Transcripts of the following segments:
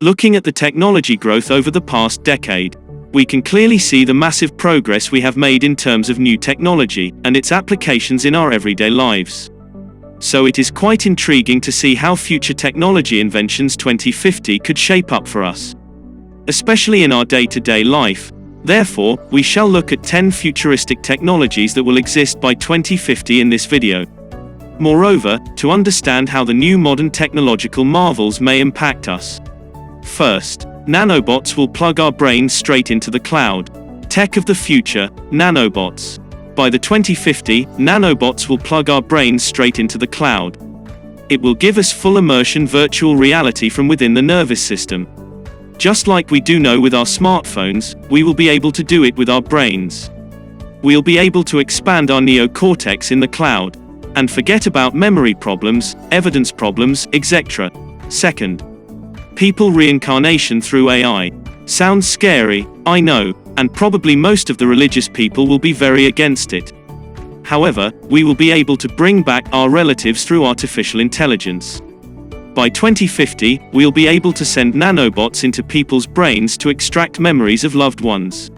Looking at the technology growth over the past decade, we can clearly see the massive progress we have made in terms of new technology and its applications in our everyday lives. So it is quite intriguing to see how future technology inventions 2050 could shape up for us, especially in our day-to-day life. Therefore, we shall look at 10 futuristic technologies that will exist by 2050 in this video. Moreover, to understand how the new modern technological marvels may impact us. First, nanobots will plug our brains straight into the cloud. Tech of the future, nanobots. By the 2050, nanobots will plug our brains straight into the cloud. It will give us full immersion virtual reality from within the nervous system. Just like we do know with our smartphones, we will be able to do it with our brains. We'll be able to expand our neocortex in the cloud, and forget about memory problems, evidence problems, etc. Second, people reincarnation through AI. Sounds scary, I know, and probably most of the religious people will be very against it. However, we will be able to bring back our relatives through artificial intelligence. By 2050, we'll be able to send nanobots into people's brains to extract memories of loved ones.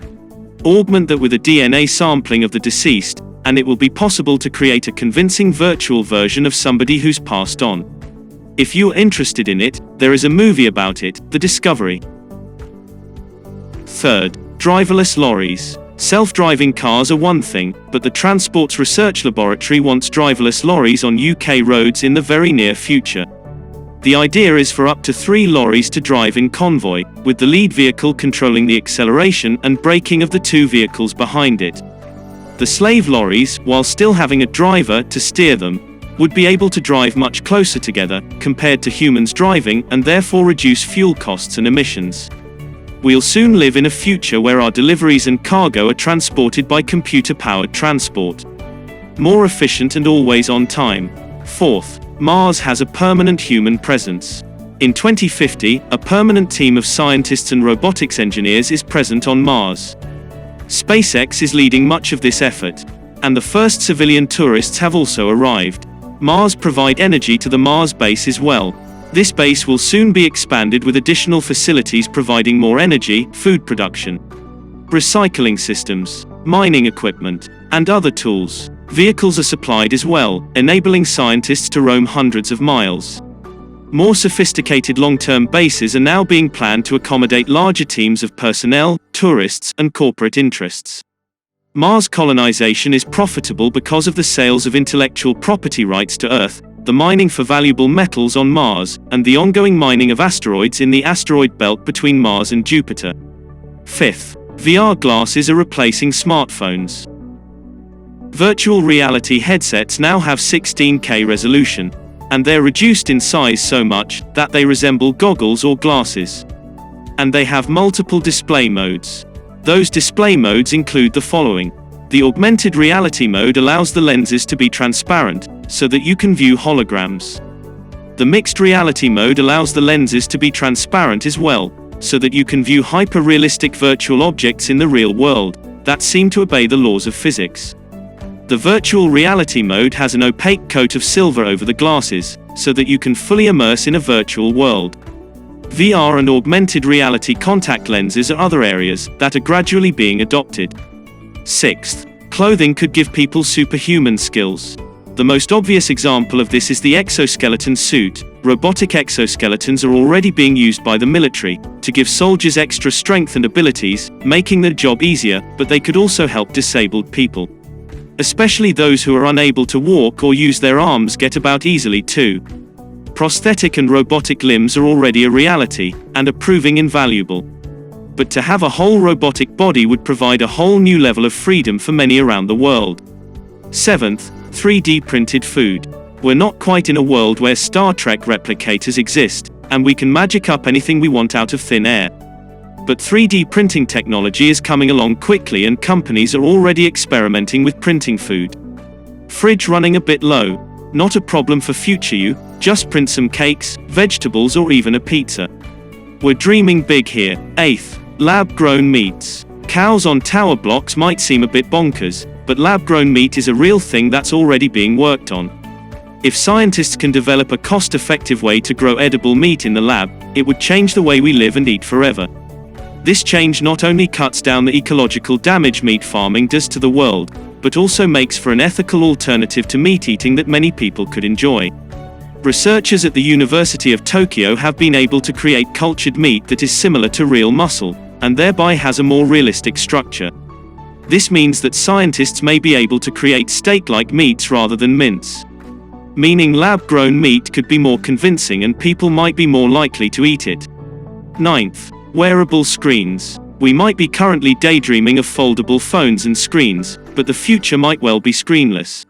Augment that with a DNA sampling of the deceased, and it will be possible to create a convincing virtual version of somebody who's passed on. If you're interested in it, there is a movie about it, The Discovery. Third, driverless lorries. Self-driving cars are one thing, but the Transports Research Laboratory wants driverless lorries on UK roads in the very near future. The idea is for up to 3 lorries to drive in convoy, with the lead vehicle controlling the acceleration and braking of the 2 vehicles behind it. The slave lorries, while still having a driver to steer them, would be able to drive much closer together, compared to humans driving, and therefore reduce fuel costs and emissions. We'll soon live in a future where our deliveries and cargo are transported by computer-powered transport. More efficient and always on time. Fourth, Mars has a permanent human presence. In 2050, a permanent team of scientists and robotics engineers is present on Mars. SpaceX is leading much of this effort, and the first civilian tourists have also arrived. Mars provide energy to the Mars base as well. This base will soon be expanded with additional facilities providing more energy, food production, recycling systems, mining equipment, and other tools. Vehicles are supplied as well, enabling scientists to roam hundreds of miles. More sophisticated long-term bases are now being planned to accommodate larger teams of personnel, tourists, and corporate interests. Mars colonization is profitable because of the sales of intellectual property rights to Earth, the mining for valuable metals on Mars, and the ongoing mining of asteroids in the asteroid belt between Mars and Jupiter. Fifth, VR glasses are replacing smartphones. Virtual reality headsets now have 16K resolution, and they're reduced in size so much that they resemble goggles or glasses. And they have multiple display modes. Those display modes include the following. The augmented reality mode allows the lenses to be transparent, so that you can view holograms. The mixed reality mode allows the lenses to be transparent as well, so that you can view hyper-realistic virtual objects in the real world, that seem to obey the laws of physics. The virtual reality mode has an opaque coat of silver over the glasses, so that you can fully immerse in a virtual world. VR and augmented reality contact lenses are other areas that are gradually being adopted. Sixth, clothing could give people superhuman skills. The most obvious example of this is the exoskeleton suit. Robotic exoskeletons are already being used by the military to give soldiers extra strength and abilities, making their job easier, but they could also help disabled people. Especially those who are unable to walk or use their arms get about easily too. Prosthetic and robotic limbs are already a reality, and are proving invaluable. But to have a whole robotic body would provide a whole new level of freedom for many around the world. Seventh, 3D printed food. We're not quite in a world where Star Trek replicators exist, and we can magic up anything we want out of thin air. But 3D printing technology is coming along quickly and companies are already experimenting with printing food. Fridge running a bit low. Not a problem for future you, just print some cakes, vegetables or even a pizza. We're dreaming big here. Eighth, lab-grown meats. Cows on tower blocks might seem a bit bonkers, but lab-grown meat is a real thing that's already being worked on. If scientists can develop a cost-effective way to grow edible meat in the lab, it would change the way we live and eat forever. This change not only cuts down the ecological damage meat farming does to the world, but also makes for an ethical alternative to meat eating that many people could enjoy. Researchers at the University of Tokyo have been able to create cultured meat that is similar to real muscle, and thereby has a more realistic structure. This means that scientists may be able to create steak-like meats rather than mince. Meaning lab-grown meat could be more convincing and people might be more likely to eat it. 9th. Wearable screens. We might be currently daydreaming of foldable phones and screens, but the future might well be screenless.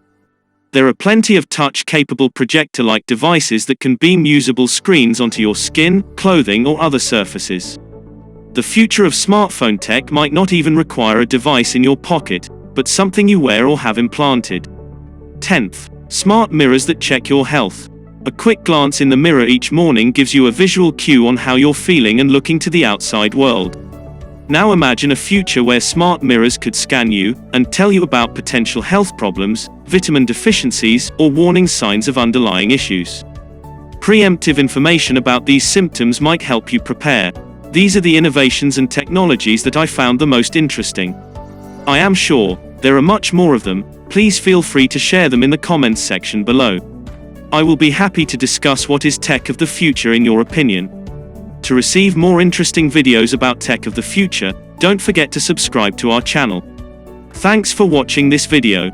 There are plenty of touch-capable projector-like devices that can beam usable screens onto your skin, clothing or other surfaces. The future of smartphone tech might not even require a device in your pocket, but something you wear or have implanted. 10th. Smart mirrors that check your health. A quick glance in the mirror each morning gives you a visual cue on how you're feeling and looking to the outside world. Now imagine a future where smart mirrors could scan you and tell you about potential health problems, vitamin deficiencies, or warning signs of underlying issues. Preemptive information about these symptoms might help you prepare. These are the innovations and technologies that I found the most interesting. I am sure there are much more of them. Please feel free to share them in the comments section below. I will be happy to discuss what is tech of the future in your opinion. To receive more interesting videos about tech of the future, don't forget to subscribe to our channel. Thanks for watching this video.